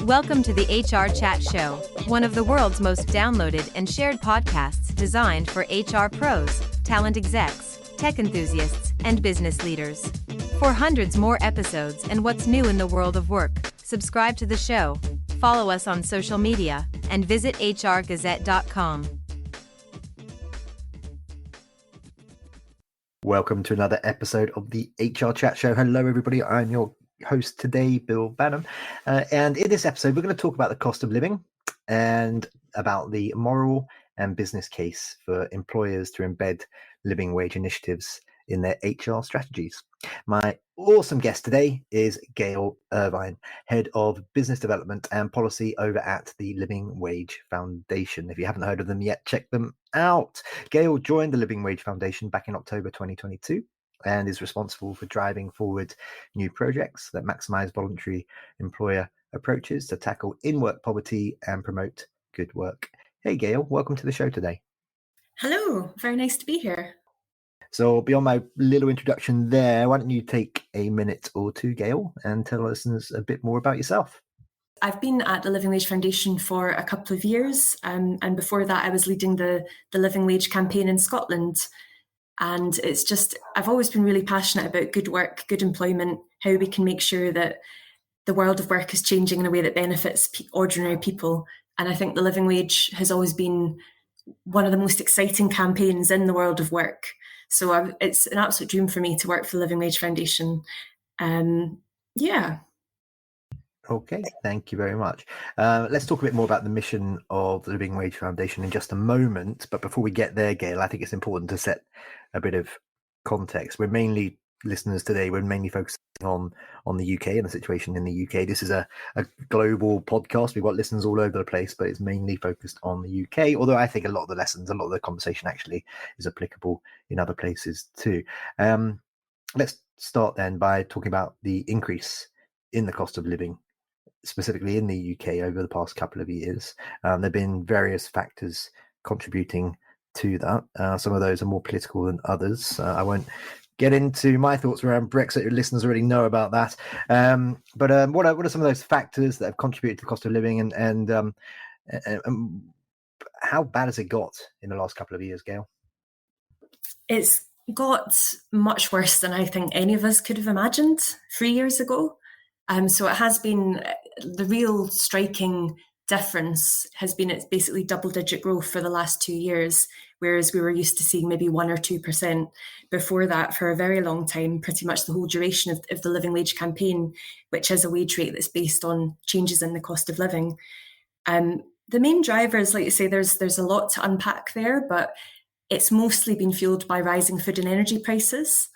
Welcome to the HR Chat Show, one of the world's most downloaded and shared podcasts designed for HR pros, talent execs, tech enthusiasts, and business leaders. For hundreds more episodes and what's new in the world of work, subscribe to the show, follow us on social media, and visit hrgazette.com. Welcome to another episode of the HR Chat Show. Hello, everybody. I'm your host today, Bill Banham. And in this episode, we're going to talk about the cost of living and about the moral and business case for employers to embed living wage initiatives in their HR strategies. My awesome guest today is Gail Irvine, Head of Business Development and Policy over at the Living Wage Foundation. If you haven't heard of them yet, check them out. Gail joined the Living Wage Foundation back in October 2022 and is responsible for driving forward new projects that maximize voluntary employer approaches to tackle in-work poverty and promote good work. Hey, Gail, welcome to the show today. Hello, very nice to be here. So beyond my little introduction there, why don't you take a minute or two, Gail, and tell listeners a bit more about yourself? I've been at the Living Wage Foundation for a couple of years, and before that I was leading the Living Wage campaign in Scotland. And it's just, I've always been really passionate about good work, good employment, how we can make sure that the world of work is changing in a way that benefits ordinary people. And I think the Living Wage has always been one of the most exciting campaigns in the world of work. So it's an absolute dream for me to work for the Living Wage Foundation. Yeah. Okay, thank you very much. Let's talk a bit more about the mission of the Living Wage Foundation in just a moment. But before we get there, Gail, I think it's important to set a bit of context. We're mainly focusing on the UK and the situation in the UK. This is a global podcast. We've got listeners all over the place, but it's mainly focused on the UK. Although I think a lot of the conversation actually is applicable in other places too. Let's start then by talking about the increase in the cost of living, specifically in the UK over the past couple of years. There have been various factors contributing to that. Some of those are more political than others. I won't get into my thoughts around Brexit. Your listeners already know about that. But what are some of those factors that have contributed to the cost of living, and how bad has it got in the last couple of years, Gail? It's got much worse than I think any of us could have imagined 3 years ago. So it has been, the real striking difference has been it's basically double-digit growth for the last 2 years, whereas we were used to seeing maybe 1 or 2% before that for a very long time, pretty much the whole duration of the Living Wage campaign, which is a wage rate that's based on changes in the cost of living. The main drivers, like you say, there's a lot to unpack there, but it's mostly been fueled by rising food and energy prices.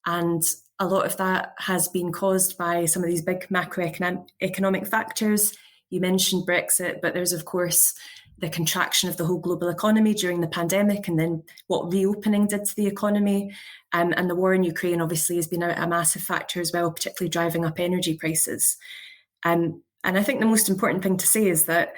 And a lot of that has been caused by some of these big macroeconomic factors. You mentioned Brexit, but there's, of course, the contraction of the whole global economy during the pandemic, and then what reopening did to the economy. And the war in Ukraine obviously has been a massive factor as well, particularly driving up energy prices. And I think the most important thing to say is that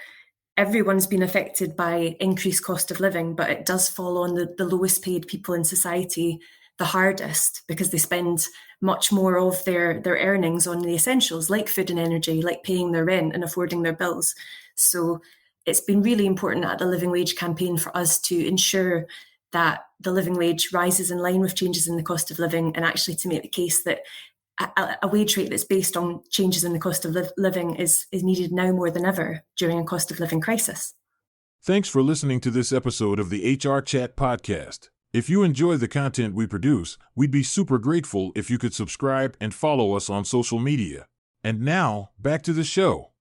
everyone's been affected by increased cost of living, but it does fall on the lowest paid people in society the hardest, because they spend much more of their earnings on the essentials like food and energy, like paying their rent and affording their bills. So it's been really important at the Living Wage campaign for us to ensure that the living wage rises in line with changes in the cost of living, and actually to make the case that a wage rate that's based on changes in the cost of living is needed now more than ever during a cost of living crisis. Thanks for listening to this episode of the HR Chat Podcast. If you enjoy the content we produce, we'd be super grateful if you could subscribe and follow us on social media. And now, back to the show.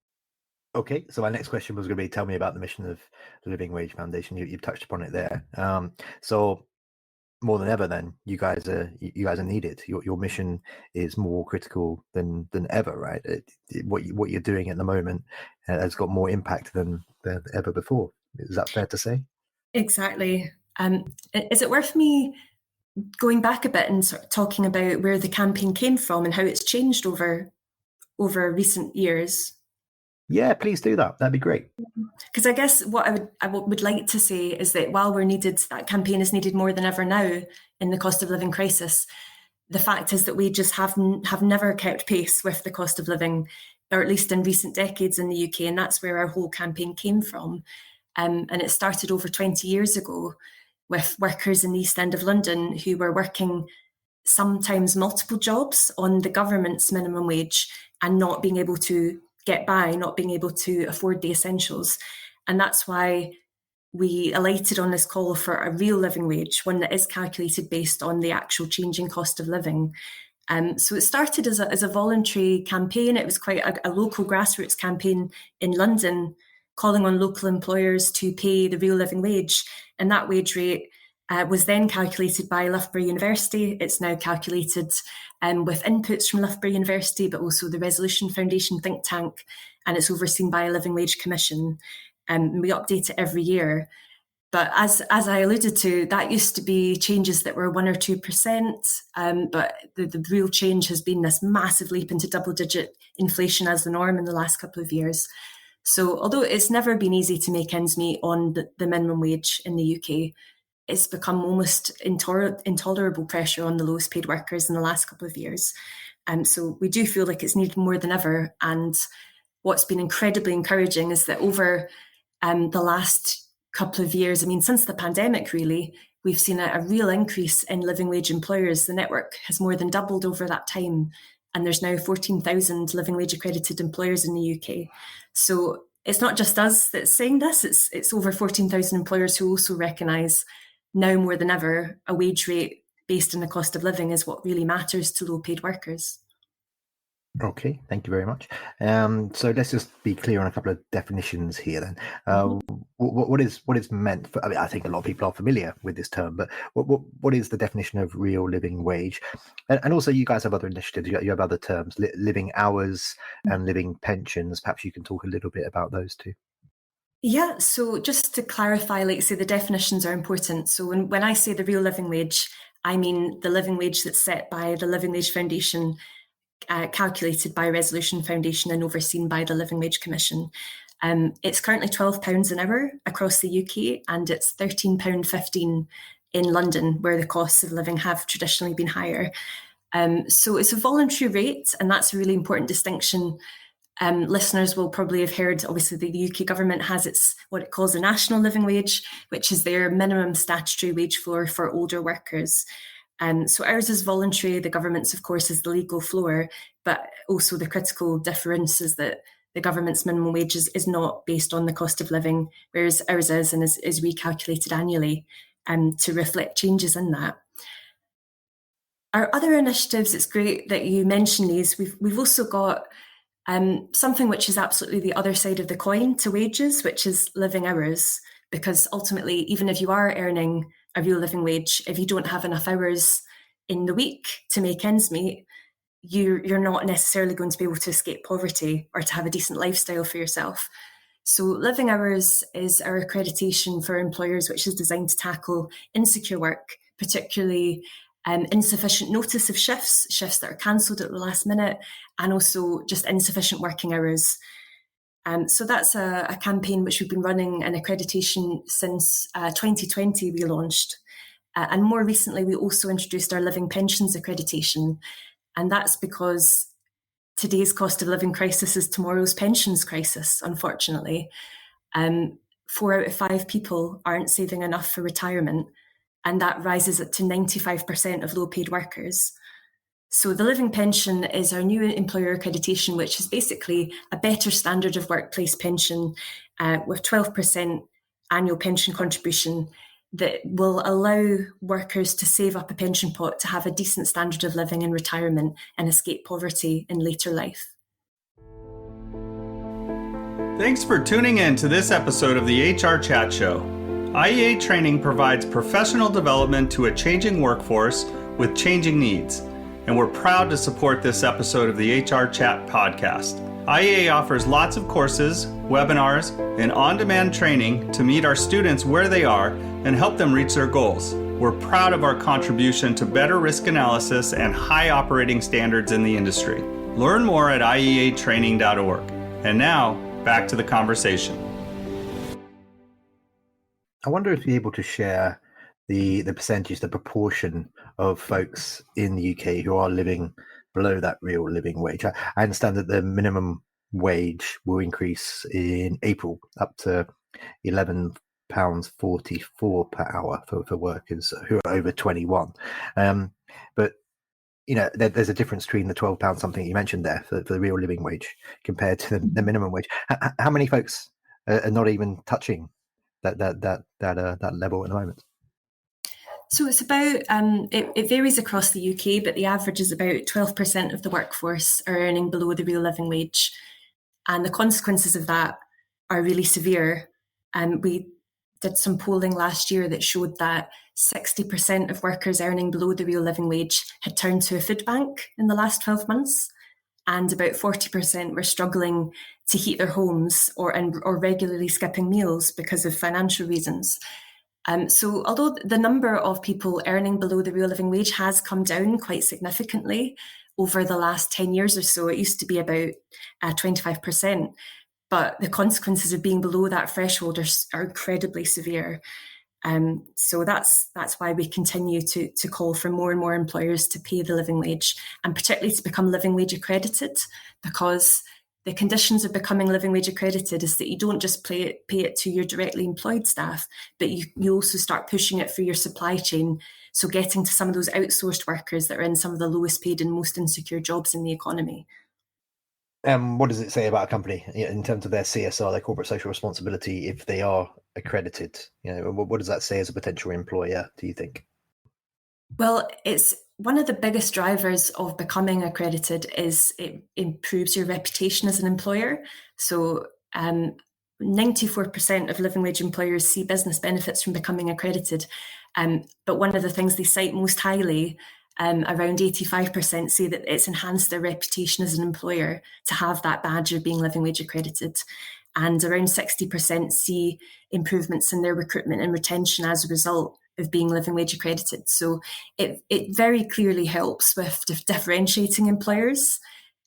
Okay, so my next question was going to be, tell me about the mission of the Living Wage Foundation. You've touched upon it there. So more than ever, then you guys are needed. Your mission is more critical than ever, right? What you're doing at the moment has got more impact than ever before. Is that fair to say? Exactly. Is it worth me going back a bit and sort of talking about where the campaign came from and how it's changed over recent years? Yeah, please do that. That'd be great. Because I guess what I would like to say is that while that campaign is needed more than ever now in the cost of living crisis, the fact is that we just have never kept pace with the cost of living or at least in recent decades in the UK, and that's where our whole campaign came from. And it started over 20 years ago with workers in the East End of London who were working sometimes multiple jobs on the government's minimum wage and not being able to get by, not being able to afford the essentials. And that's why we alighted on this call for a real living wage, one that is calculated based on the actual changing cost of living. So it started as a voluntary campaign. It was quite a local grassroots campaign in London, calling on local employers to pay the real living wage. And that wage rate was then calculated by Loughborough University. It's now calculated with inputs from Loughborough University, but also the Resolution Foundation think tank, and it's overseen by a Living Wage Commission. We update it every year. But as I alluded to, that used to be changes that were 1 or 2%, but the real change has been this massive leap into double-digit inflation as the norm in the last couple of years. So although it's never been easy to make ends meet on the minimum wage in the UK, it's become almost intolerable pressure on the lowest paid workers in the last couple of years. So we do feel like it's needed more than ever. And what's been incredibly encouraging is that over the last couple of years, I mean, since the pandemic, really, we've seen a real increase in living wage employers. The network has more than doubled over that time. And there's now 14,000 living wage accredited employers in the UK. So it's not just us that's saying this, it's over 14,000 employers who also recognise now more than ever a wage rate based on the cost of living is what really matters to low paid workers. Okay, thank you very much. So let's just be clear on a couple of definitions here then. What is meant for, I mean, I think a lot of people are familiar with this term, but what is the definition of real living wage? And also you guys have other initiatives, you have other terms, living hours and living pensions. Perhaps you can talk a little bit about those too. Yeah, so just to clarify, like say the definitions are important. So when I say the real living wage, I mean the living wage that's set by the Living Wage Foundation, calculated by Resolution Foundation and overseen by the Living Wage Commission. It's currently £12 an hour across the UK, and it's £13.15 in London, where the costs of living have traditionally been higher. So it's a voluntary rate, and that's a really important distinction. Listeners will probably have heard, obviously, the UK government has what it calls a national living wage, which is their minimum statutory wage floor for older workers. So ours is voluntary. The government's, of course, is the legal floor, but also the critical difference is that the government's minimum wage is not based on the cost of living, whereas ours is and is recalculated annually to reflect changes in that. Our other initiatives, it's great that you mention these. We've also got something which is absolutely the other side of the coin to wages, which is living hours, because ultimately, even if you are earning a real living wage, if you don't have enough hours in the week to make ends meet, you're not necessarily going to be able to escape poverty or to have a decent lifestyle for yourself. So living hours is our accreditation for employers, which is designed to tackle insecure work, particularly insufficient notice of shifts that are cancelled at the last minute, and also just insufficient working hours. So that's a campaign which we've been running an accreditation since 2020 we launched. And more recently, we also introduced our living pensions accreditation. And that's because today's cost of living crisis is tomorrow's pensions crisis, unfortunately. 4 out of 5 people aren't saving enough for retirement, and that rises up to 95% of low paid workers. So the living pension is our new employer accreditation, which is basically a better standard of workplace pension with 12% annual pension contribution that will allow workers to save up a pension pot to have a decent standard of living in retirement and escape poverty in later life. Thanks for tuning in to this episode of the HR Chat Show. IEA training provides professional development to a changing workforce with changing needs, and we're proud to support this episode of the HR Chat podcast. IEA offers lots of courses, webinars, and on-demand training to meet our students where they are and help them reach their goals. We're proud of our contribution to better risk analysis and high operating standards in the industry. Learn more at ieatraining.org. And now, back to the conversation. I wonder if you're able to share the percentage, the proportion of folks in the UK who are living below that real living wage. I understand that the minimum wage will increase in April up to £11.44 per hour for workers who are over 21. But there's a difference between the £12 something you mentioned there for the real living wage compared to the minimum wage. How many folks are not even touching that level at the moment? So it's about, it varies across the UK, but the average is about 12% of the workforce are earning below the real living wage. And the consequences of that are really severe. We did some polling last year that showed that 60% of workers earning below the real living wage had turned to a food bank in the last 12 months. And about 40% were struggling to heat their homes or regularly skipping meals because of financial reasons. So although the number of people earning below the real living wage has come down quite significantly over the last 10 years or so, it used to be about 25%, but the consequences of being below that threshold are incredibly severe. So that's why we continue to call for more and more employers to pay the living wage, and particularly to become living wage accredited, because the conditions of becoming living wage accredited is that you don't just pay it to your directly employed staff, but you also start pushing it through your supply chain. So getting to some of those outsourced workers that are in some of the lowest paid and most insecure jobs in the economy. What does it say about a company in terms of their CSR, their corporate social responsibility, if they are accredited? What does that say as a potential employer, do you think? Well, it's one of the biggest drivers of becoming accredited is it improves your reputation as an employer. So 94% of living wage employers see business benefits from becoming accredited. But one of the things they cite most highly, around 85% say that it's enhanced their reputation as an employer to have that badge of being living wage accredited. And around 60% see improvements in their recruitment and retention as a result of being living wage accredited. So it very clearly helps with differentiating employers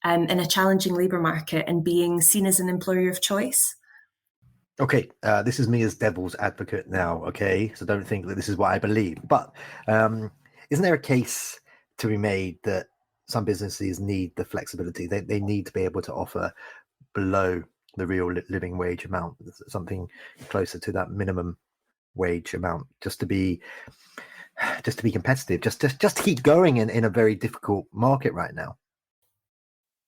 in a challenging labour market and being seen as an employer of choice. Okay, this is me as devil's advocate now, okay? So don't think that this is what I believe. But isn't there a case to be made that some businesses need the flexibility? They need to be able to offer below the real living wage amount, something closer to that minimum wage amount, just to be competitive, just to keep going in a very difficult market right now.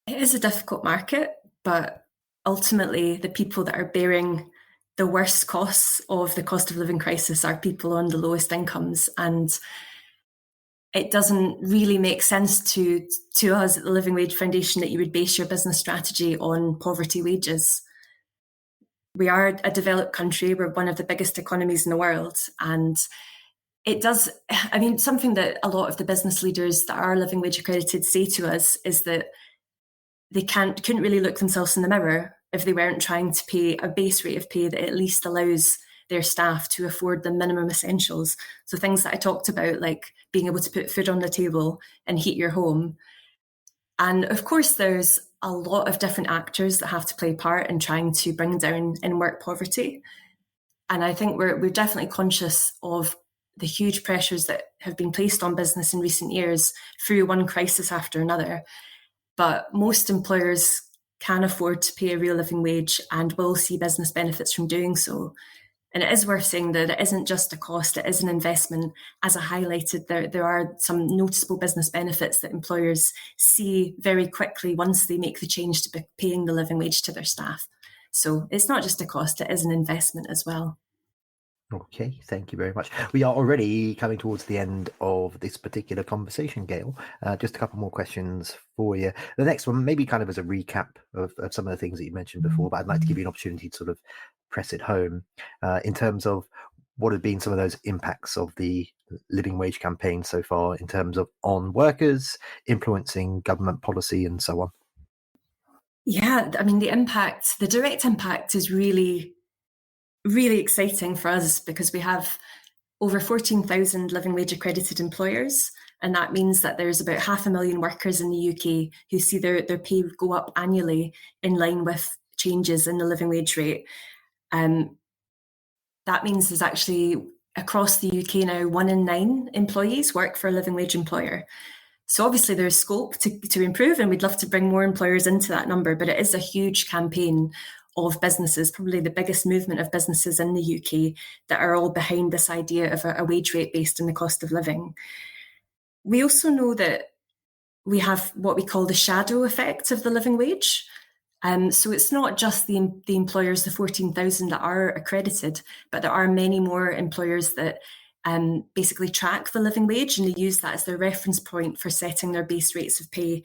It is a difficult market, but ultimately the people that are bearing the worst costs of the cost of living crisis are people on the lowest incomes, and it doesn't really make sense to us at the Living Wage Foundation that you would base your business strategy on poverty wages. We are a developed country, we're one of the biggest economies in the world, and it does, something that a lot of the business leaders that are living wage accredited say to us is that they couldn't really look themselves in the mirror if they weren't trying to pay a base rate of pay that at least allows their staff to afford the minimum essentials. So things that I talked about, like being able to put food on the table and heat your home. And of course, there's a lot of different actors that have to play part in trying to bring down in-work poverty. And I think we're definitely conscious of the huge pressures that have been placed on business in recent years through one crisis after another. But most employers can afford to pay a real living wage and will see business benefits from doing so. And it is worth saying that it isn't just a cost, it is an investment. As I highlighted, there are some noticeable business benefits that employers see very quickly once they make the change to paying the living wage to their staff. So it's not just a cost, it is an investment as well. Okay, thank you very much. We are already coming towards the end of this particular conversation, Gail. Just a couple more questions for you. The next one, maybe kind of as a recap of some of the things that you mentioned before, but I'd like to give you an opportunity to sort of press it home in terms of what have been some of those impacts of the living wage campaign so far in terms of on workers, influencing government policy and so on. Yeah, the direct impact is really exciting for us because we have over 14,000 living wage accredited employers, and that means that there's about 500,000 workers in the UK who see their pay go up annually in line with changes in the living wage rate. That means there's actually across the UK now 1 in 9 employees work for a living wage employer. So obviously there's scope to improve, and we'd love to bring more employers into that number, but it is a huge campaign of businesses, probably the biggest movement of businesses in the UK, that are all behind this idea of a wage rate based on the cost of living. We also know that we have what we call the shadow effect of the living wage. So it's not just the employers, the 14,000 that are accredited, but there are many more employers that basically track the living wage, and they use that as their reference point for setting their base rates of pay.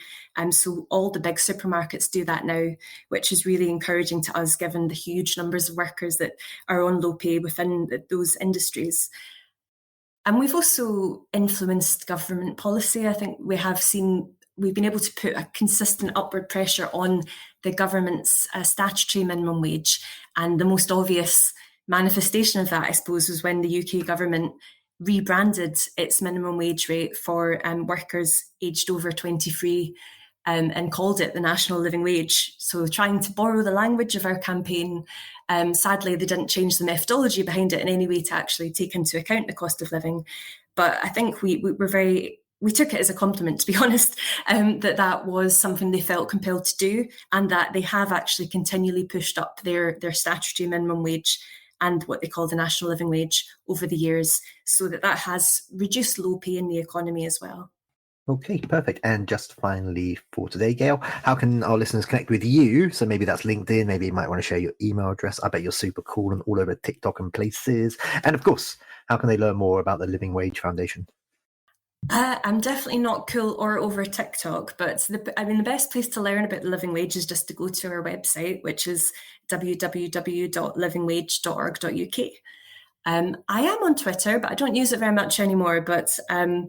So all the big supermarkets do that now, which is really encouraging to us, given the huge numbers of workers that are on low pay within those industries. And we've also influenced government policy. I think we've been able to put a consistent upward pressure on the government's statutory minimum wage. And the most obvious manifestation of that, I suppose, was when the UK government rebranded its minimum wage rate for workers aged over 23 and called it the national living wage. So trying to borrow the language of our campaign, sadly, they didn't change the methodology behind it in any way to actually take into account the cost of living. But I think we took it as a compliment, to be honest, that was something they felt compelled to do, and that they have actually continually pushed up their statutory minimum wage and what they call the national living wage over the years, so that has reduced low pay in the economy as well. Okay, perfect. And just finally for today, Gail, how can our listeners connect with you? So maybe that's LinkedIn, maybe you might want to share your email address. I bet you're super cool and all over TikTok and places. And of course, how can they learn more about the Living Wage Foundation? I'm definitely not cool or over TikTok, but the best place to learn about the living wage is just to go to our website, which is www.livingwage.org.uk. I am on Twitter, but I don't use it very much anymore. But I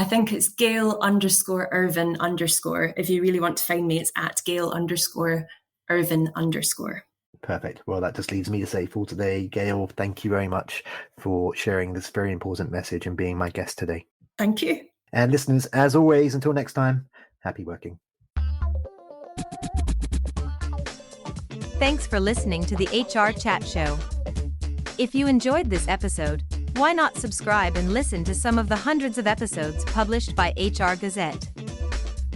think it's Gail_Irvine_. If you really want to find me, it's at Gail_Irvine_. Perfect. Well, that just leaves me to say for today, Gail, thank you very much for sharing this very important message and being my guest today. Thank you. And listeners, as always, until next time, happy working. Thanks for listening to the HR Chat Show. If you enjoyed this episode, why not subscribe and listen to some of the hundreds of episodes published by HR Gazette?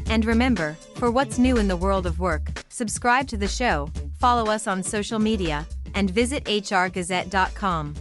And remember, for what's new in the world of work, subscribe to the show, follow us on social media, and visit hrgazette.com.